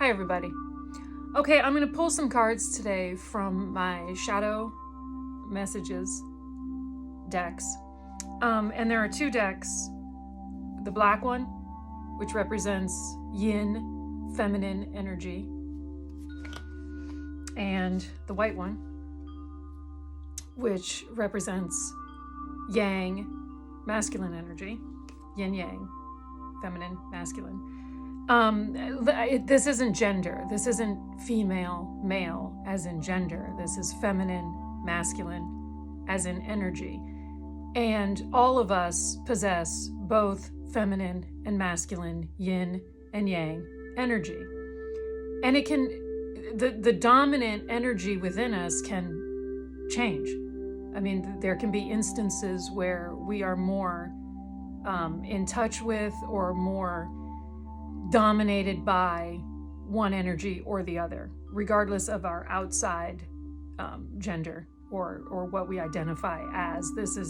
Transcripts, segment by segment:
Hi everybody. Okay, I'm going to pull some cards today from my Shadow Messages decks. And there are two decks. The black one, which represents yin, feminine energy, and the white one, which represents yang, masculine energy, yin yang, feminine, masculine. This isn't gender. This isn't female, male, as in gender. This is feminine, masculine, as in energy. And all of us possess both feminine and masculine, yin and yang energy. And it can, the dominant energy within us can change. I mean, there can be instances where we are more in touch with or more dominated by one energy or the other, regardless of our outside gender or what we identify as. This is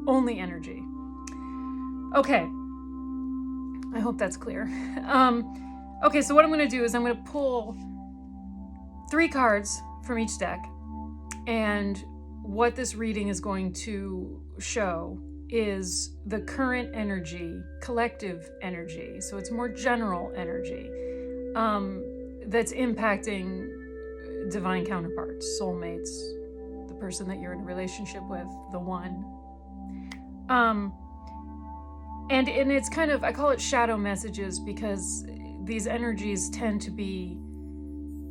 only energy. Okay, I hope that's clear. Okay, so what I'm going to do is I'm going to pull 3 cards from each deck, and what this reading is going to show is the current energy, collective energy. So it's more general energy that's impacting divine counterparts, soulmates, the person that you're in a relationship with, the one. And it's kind of, I call it shadow messages because these energies tend to be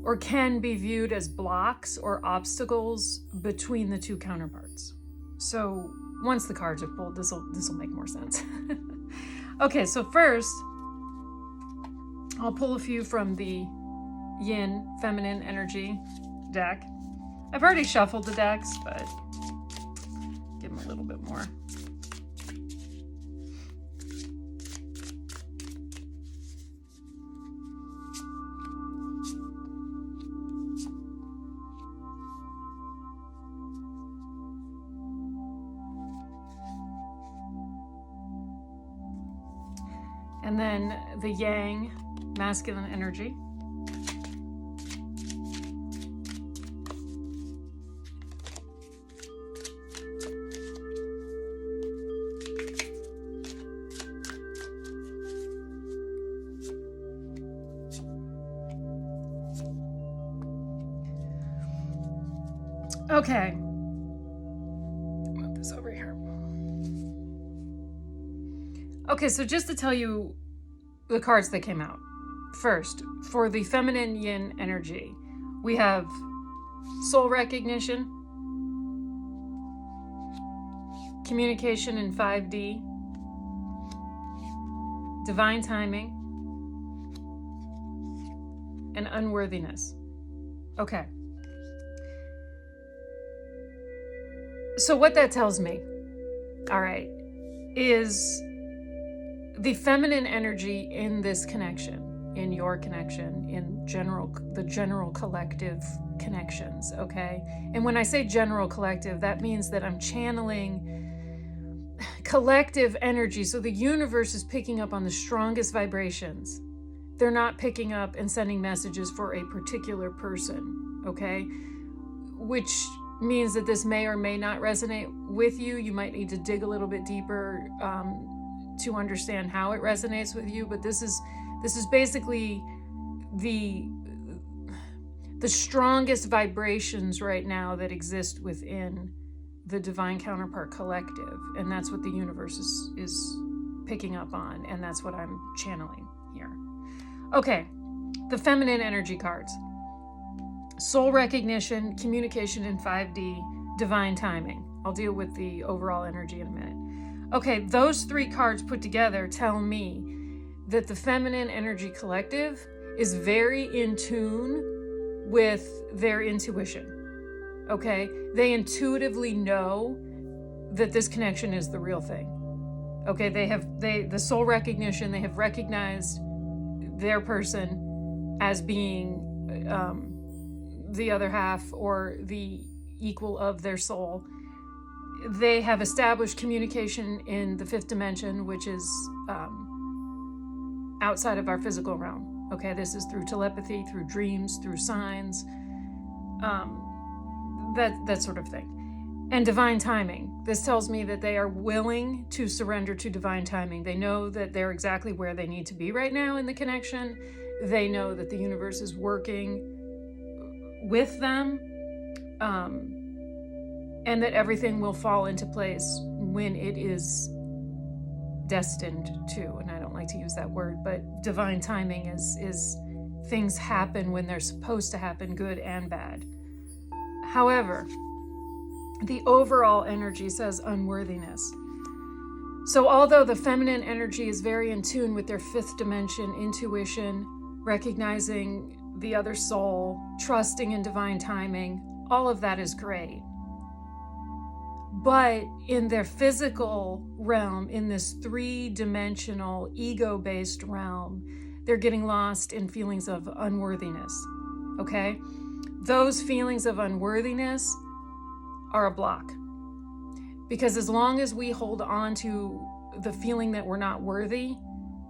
or can be viewed as blocks or obstacles between the two counterparts. So once the cards are pulled, this will make more sense. Okay, so first, I'll pull a few from the yin, feminine energy deck. I've already shuffled the decks, but give them a little bit more. And then the yang, masculine energy. Okay. Move this over here. Okay, so just to tell you the cards that came out. First, for the feminine yin energy, we have soul recognition, communication in 5D, divine timing, and unworthiness. Okay. So what that tells me, all right, is the feminine energy in this connection, in your connection, in the general collective connections, okay? And when I say general collective, that means that I'm channeling collective energy. So the universe is picking up on the strongest vibrations. They're not picking up and sending messages for a particular person, okay? Which means that this may or may not resonate with you. You might need to dig a little bit deeper to understand how it resonates with you, but this is basically the strongest vibrations right now that exist within the divine counterpart collective, and that's what the universe is picking up on, and that's what I'm channeling here. Okay, the feminine energy cards: soul recognition, communication in 5D, divine timing. I'll deal with the overall energy in a minute. Okay, those 3 cards put together tell me that the feminine energy collective is very in tune with their intuition. Okay, they intuitively know that this connection is the real thing. Okay, the soul recognition, they have recognized their person as being the other half or the equal of their soul. They have established communication in the 5th dimension, which is outside of our physical realm. Okay, this is through telepathy, through dreams, through signs, that sort of thing. And divine timing. This tells me that they are willing to surrender to divine timing. They know that they're exactly where they need to be right now in the connection. They know that the universe is working with them, and that everything will fall into place when it is destined to. And I don't like to use that word, but divine timing is things happen when they're supposed to happen, good and bad. However, the overall energy says unworthiness. So although the feminine energy is very in tune with their fifth dimension intuition, recognizing the other soul, trusting in divine timing, all of that is great. But in their physical realm, in this three-dimensional, ego-based realm, they're getting lost in feelings of unworthiness, okay? Those feelings of unworthiness are a block. Because as long as we hold on to the feeling that we're not worthy,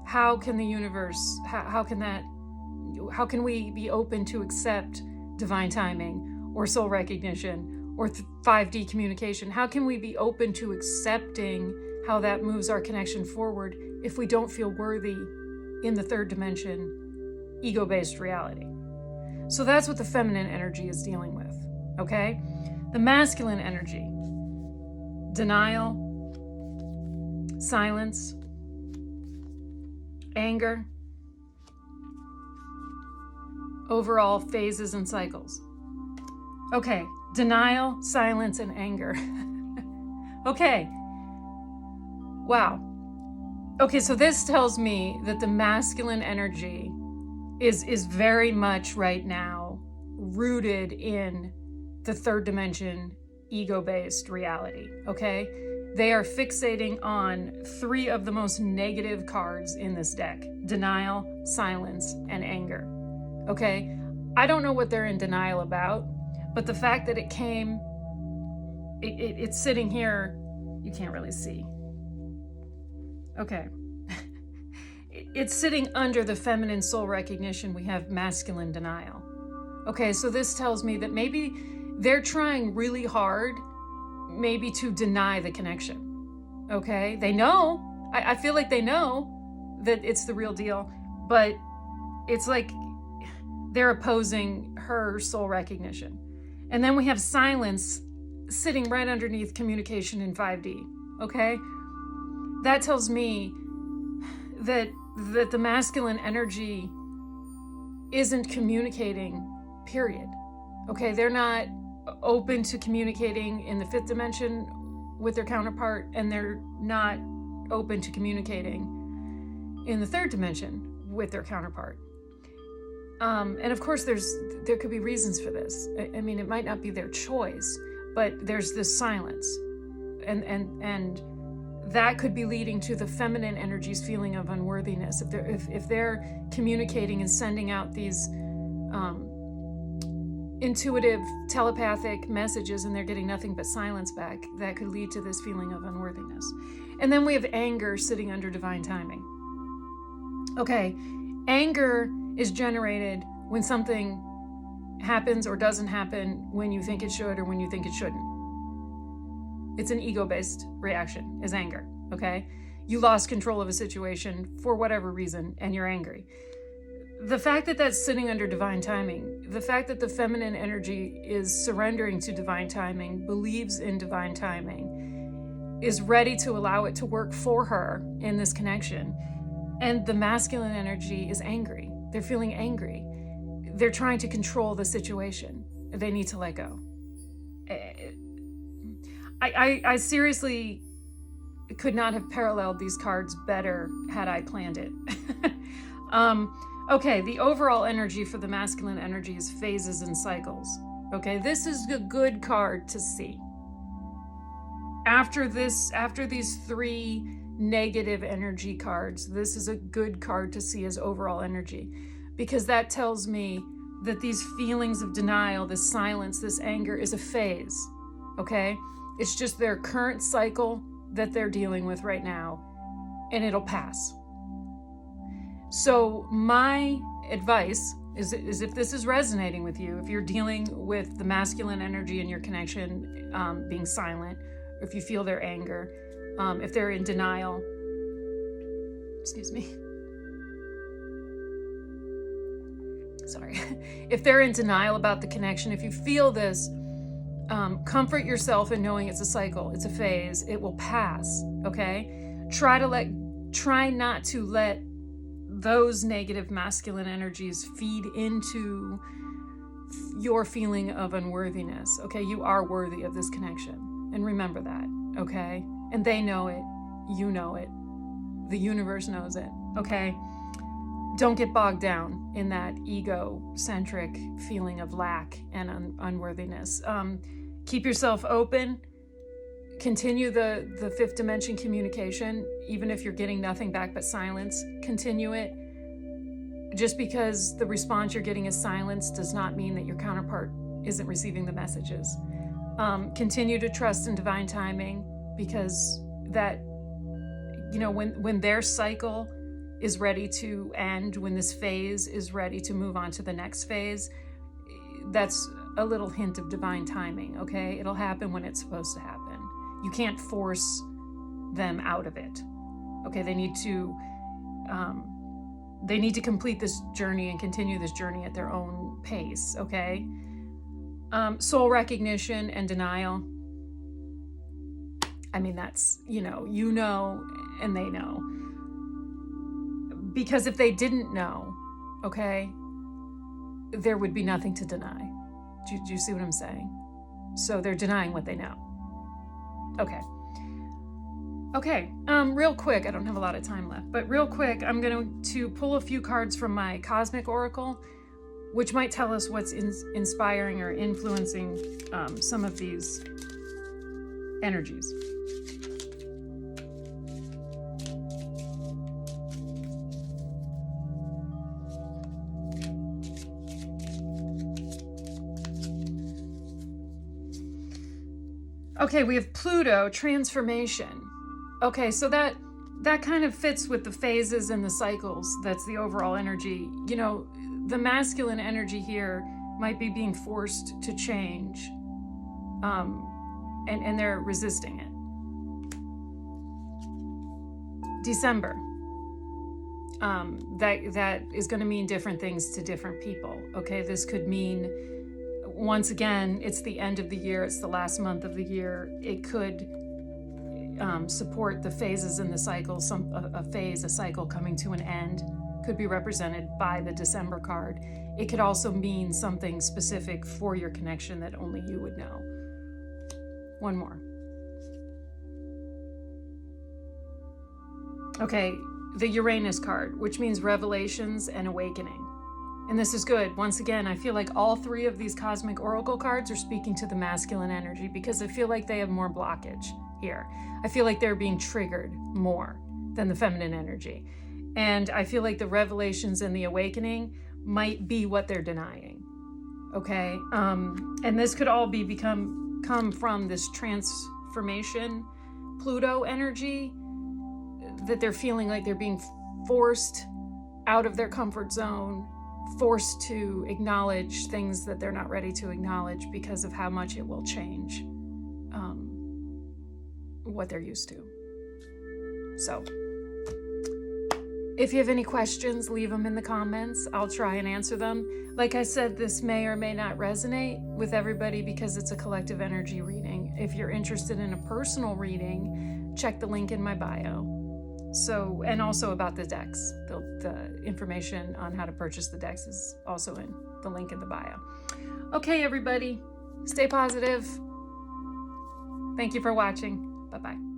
how can the universe, how can we be open to accept divine timing or soul recognition or 5D communication? How can we be open to accepting how that moves our connection forward if we don't feel worthy in the third dimension, ego-based reality? So that's what the feminine energy is dealing with, okay? The masculine energy, denial, silence, anger, overall phases and cycles. Okay, denial, silence, and anger. Okay, wow. Okay, so this tells me that the masculine energy is very much right now rooted in the third dimension, ego-based reality, okay? They are fixating on three of the most negative cards in this deck: denial, silence, and anger, okay? I don't know what they're in denial about, but the fact that it came, it's sitting here, you can't really see. Okay. It's sitting under the feminine soul recognition. We have masculine denial. Okay, so this tells me that maybe they're trying really hard, maybe to deny the connection. Okay, they know, I feel like they know that it's the real deal, but it's like they're opposing her soul recognition. And then we have silence sitting right underneath communication in 5D. Okay, that tells me that the masculine energy isn't communicating, period. Okay, they're not open to communicating in the fifth dimension with their counterpart, and they're not open to communicating in the third dimension with their counterpart. And of course, there could be reasons for this. I mean, it might not be their choice, but there's this silence, and that could be leading to the feminine energy's feeling of unworthiness. If they're communicating and sending out these intuitive, telepathic messages and they're getting nothing but silence back, that could lead to this feeling of unworthiness. And then we have anger sitting under divine timing. Okay, anger is generated when something happens or doesn't happen when you think it should or when you think it shouldn't. It's an ego-based reaction, is anger, okay? You lost control of a situation for whatever reason and you're angry. The fact that that's sitting under divine timing, the fact that the feminine energy is surrendering to divine timing, believes in divine timing, is ready to allow it to work for her in this connection. And the masculine energy is angry. They're feeling angry. They're trying to control the situation. They need to let go. I seriously could not have paralleled these cards better had I planned it. Okay, the overall energy for the masculine energy is phases and cycles. Okay, this is a good card to see. After these three negative energy cards, this is a good card to see as overall energy, because that tells me that these feelings of denial, this silence, this anger is a phase, okay? It's just their current cycle that they're dealing with right now, and it'll pass. So my advice is if this is resonating with you, if you're dealing with the masculine energy in your connection being silent, or if you feel their anger, if they're in denial, excuse me, sorry, if they're in denial about the connection, if you feel this, comfort yourself in knowing it's a cycle, it's a phase, it will pass, okay? Try not to let those negative masculine energies feed into your feeling of unworthiness, okay? You are worthy of this connection, and remember that, okay? And they know it, you know it, the universe knows it, okay? Don't get bogged down in that egocentric feeling of lack and unworthiness. Keep yourself open. Continue the fifth dimension communication, even if you're getting nothing back but silence. Continue it. Just because the response you're getting is silence does not mean that your counterpart isn't receiving the messages. Continue to trust in divine timing, because that, when their cycle is ready to end, when this phase is ready to move on to the next phase, that's a little hint of divine timing, okay? It'll happen when it's supposed to happen. You can't force them out of it, okay? They need to complete this journey and continue this journey at their own pace, okay? Soul recognition and denial. I mean, that's, and they know. Because if they didn't know, okay, there would be nothing to deny. Do you see what I'm saying? So they're denying what they know. Okay, real quick, I don't have a lot of time left, but real quick, I'm going to pull a few cards from my Cosmic Oracle, which might tell us what's inspiring or influencing some of these energies. Okay, we have Pluto, transformation. Okay, so that kind of fits with the phases and the cycles. That's the overall energy. The masculine energy here might be being forced to change, and they're resisting it. December. That is going to mean different things to different people. Okay, this could mean, once again, it's the end of the year, it's the last month of the year. It could support the phases in the cycle. A cycle coming to an end could be represented by the December card. It could also mean something specific for your connection that only you would know. One more. Okay, the Uranus card, which means revelations and awakening. And this is good. Once again, I feel like all three of these Cosmic Oracle cards are speaking to the masculine energy, because I feel like they have more blockage here. I feel like they're being triggered more than the feminine energy. And I feel like the revelations and the awakening might be what they're denying. Okay? And this could all come from this transformation Pluto energy, that they're feeling like they're being forced out of their comfort zone, forced to acknowledge things that they're not ready to acknowledge because of how much it will change what they're used to. So, if you have any questions, leave them in the comments. I'll try and answer them. Like I said, this may or may not resonate with everybody because it's a collective energy reading. If you're interested in a personal reading, check the link in my bio. So, and also about the decks. The information on how to purchase the decks is also in the link in the bio. Okay, everybody, stay positive. Thank you for watching. Bye-bye.